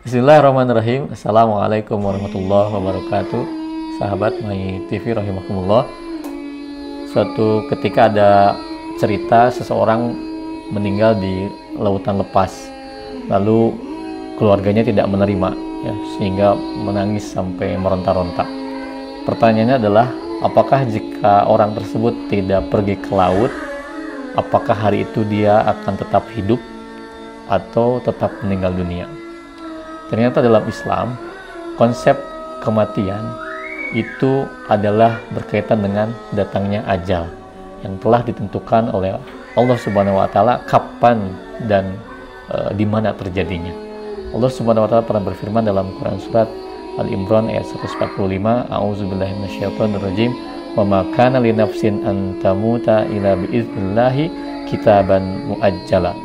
Bismillahirrahmanirrahim. Assalamualaikum warahmatullahi wabarakatuh. Sahabat My TV rahimakumullah. Suatu ketika ada cerita seseorang meninggal di lautan lepas. Lalu keluarganya tidak menerima, ya, sehingga menangis sampai meronta-ronta. Pertanyaannya adalah, apakah jika orang tersebut tidak pergi ke laut, apakah hari itu dia akan tetap hidup atau tetap meninggal dunia? Ternyata dalam Islam, konsep kematian itu adalah berkaitan dengan datangnya ajal yang telah ditentukan oleh Allah Subhanahu wa taala kapan dan di mana terjadinya. Allah Subhanahu wa taala pernah berfirman dalam Quran surat Al-Imran ayat 145, A'udzubillahi minasyaitonirrajim, wa ma kana li nafsin an tamuta illa biidznillahi kitaban muajjala.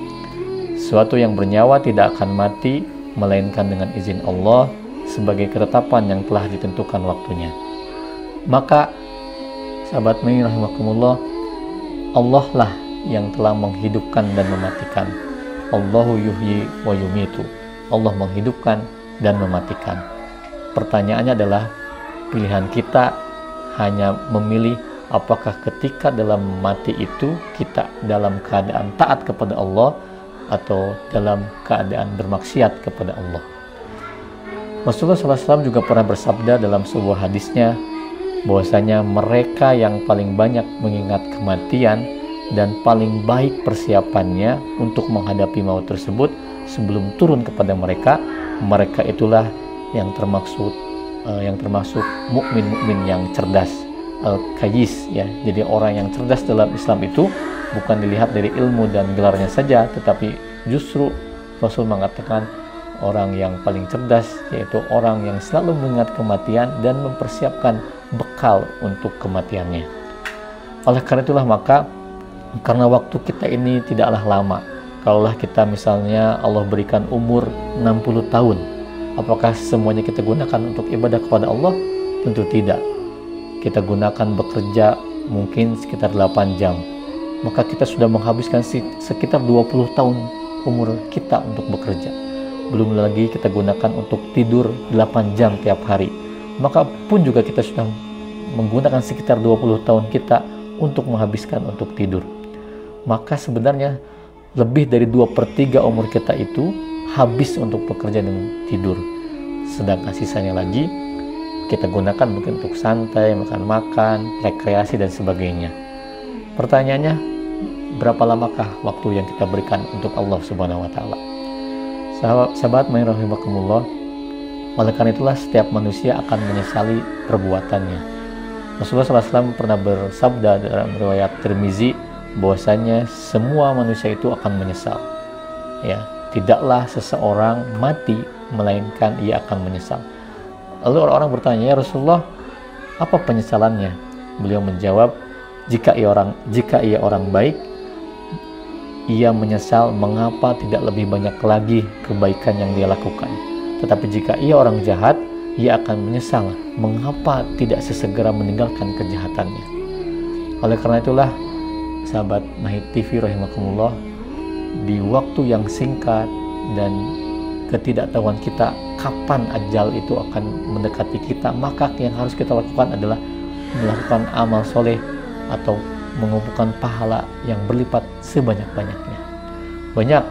Suatu yang bernyawa tidak akan mati melainkan dengan izin Allah sebagai ketetapan yang telah ditentukan waktunya. Maka sahabat My rahimakumullah, Allah lah yang telah menghidupkan dan mematikan. Allahu yuhyi wa yumitu. Allah menghidupkan dan mematikan. Pertanyaannya adalah, pilihan kita hanya memilih apakah ketika dalam mati itu kita dalam keadaan taat kepada Allah atau dalam keadaan bermaksiat kepada Allah. Rasulullah SAW juga pernah bersabda dalam sebuah hadisnya bahwasanya mereka yang paling banyak mengingat kematian dan paling baik persiapannya untuk menghadapi maut tersebut sebelum turun kepada mereka, mereka itulah yang termasuk mukmin yang cerdas, al-kayis, ya. Jadi orang yang cerdas dalam Islam itu bukan dilihat dari ilmu dan gelarnya saja, tetapi justru Rasul mengatakan orang yang paling cerdas yaitu orang yang selalu mengingat kematian dan mempersiapkan bekal untuk kematiannya. Oleh karena itulah maka, karena waktu kita ini tidaklah lama, kalaulah kita misalnya Allah berikan umur 60 tahun, apakah semuanya kita gunakan untuk ibadah kepada Allah? Tentu tidak. Kita gunakan bekerja mungkin sekitar 8 jam. Maka kita sudah menghabiskan sekitar 20 tahun umur kita untuk bekerja. Belum lagi kita gunakan untuk tidur 8 jam tiap hari. Maka pun juga kita sudah menggunakan sekitar 20 tahun kita untuk menghabiskan untuk tidur. Maka sebenarnya lebih dari 2/3 umur kita itu habis untuk bekerja dan tidur. Sedangkan sisanya lagi kita gunakan mungkin untuk santai, makan-makan, rekreasi dan sebagainya. Pertanyaannya, berapa lamakah waktu yang kita berikan untuk Allah Subhanahu wa taala? Sahabat My rahimakumullah, oleh karena itulah setiap manusia akan menyesali perbuatannya. Rasulullah SAW pernah bersabda dalam riwayat Tirmizi bahwasanya semua manusia itu akan menyesal. Ya, tidaklah seseorang mati melainkan ia akan menyesal. Lalu orang-orang bertanya, ya Rasulullah, apa penyesalannya? Beliau menjawab, jika ia orang baik, ia menyesal mengapa tidak lebih banyak lagi kebaikan yang dia lakukan. Tetapi jika ia orang jahat, ia akan menyesal mengapa tidak sesegera meninggalkan kejahatannya. Oleh karena itulah sahabat My TV rahimakumullah, di waktu yang singkat dan ketidaktahuan kita kapan ajal itu akan mendekati kita, maka yang harus kita lakukan adalah melakukan amal soleh atau mengumpulkan pahala yang berlipat sebanyak-banyaknya. Banyak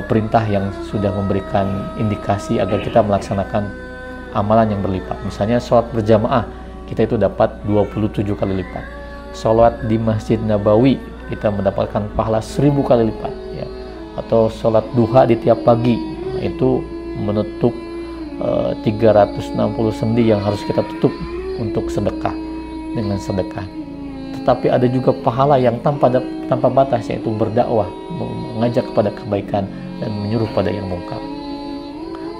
perintah yang sudah memberikan indikasi agar kita melaksanakan amalan yang berlipat. Misalnya sholat berjamaah, kita itu dapat 27 kali lipat. Sholat di Masjid Nabawi, kita mendapatkan pahala 1000 kali lipat, ya. Atau sholat duha di tiap pagi, itu menutup 360 sendi yang harus kita tutup untuk sedekah dengan sedekah. Tetapi ada juga pahala yang tanpa batas, yaitu berdakwah, mengajak kepada kebaikan dan menyuruh pada yang mungkar.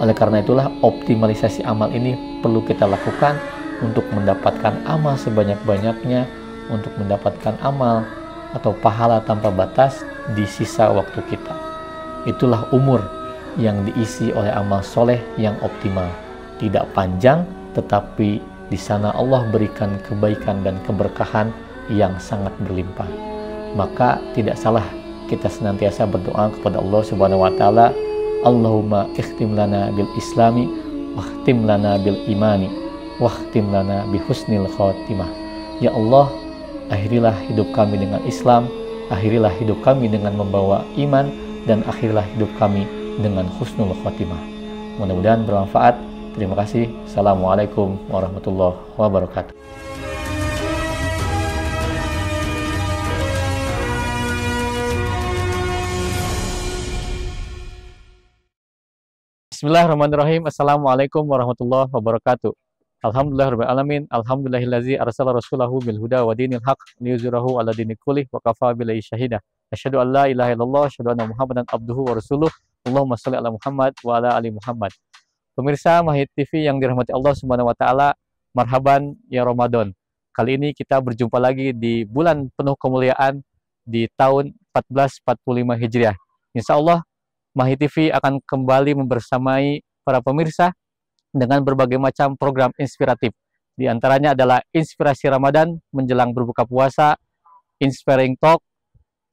Oleh karena itulah optimalisasi amal ini perlu kita lakukan untuk mendapatkan amal sebanyak-banyaknya, untuk mendapatkan amal atau pahala tanpa batas di sisa waktu kita. Itulah umur yang diisi oleh amal soleh yang optimal, tidak panjang, tetapi di sana Allah berikan kebaikan dan keberkahan yang sangat berlimpah. Maka tidak salah kita senantiasa berdoa kepada Allah Subhanahu wa taala Allahumma ikhtim lana bil islami wahtim lana bil imani wahtim lana bi husnil khotimah. Ya Allah, akhirilah hidup kami dengan Islam, akhirilah hidup kami dengan membawa iman, dan akhirilah hidup kami dengan husnul khotimah. Mudah-mudahan bermanfaat. Terima kasih. Assalamualaikum warahmatullahi wabarakatuh. Bismillahirrahmanirrahim. Assalamualaikum warahmatullahi wabarakatuh. Alhamdulillahirrahmanirrahim. Alhamdulillahillazi arsala rasulahu bil huda wa dinil haq liyuzhirahu ala dini kullih wa kafa billahi syahida. Asyhadu an la ilaha illallah, asyhadu anna Muhammadan abduhu wa rasuluh. Allahumma shalli ala Muhammad wa ala ali Muhammad. Pemirsa Mahid TV yang dirahmati Allah Subhanahu wa taala, marhaban ya Ramadan. Kali ini kita berjumpa lagi di bulan penuh kemuliaan di tahun 1445 Hijriah. Insyaallah Mahid TV akan kembali membersamai para pemirsa dengan berbagai macam program inspiratif. Di antaranya adalah Inspirasi Ramadan menjelang berbuka puasa, Inspiring Talk,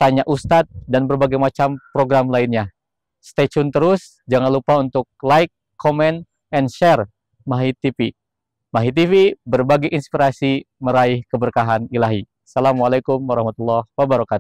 Tanya Ustadz, dan berbagai macam program lainnya. Stay tune terus, jangan lupa untuk like, comment, and share Mahid TV. Mahid TV berbagi inspirasi meraih keberkahan ilahi. Assalamualaikum warahmatullahi wabarakatuh.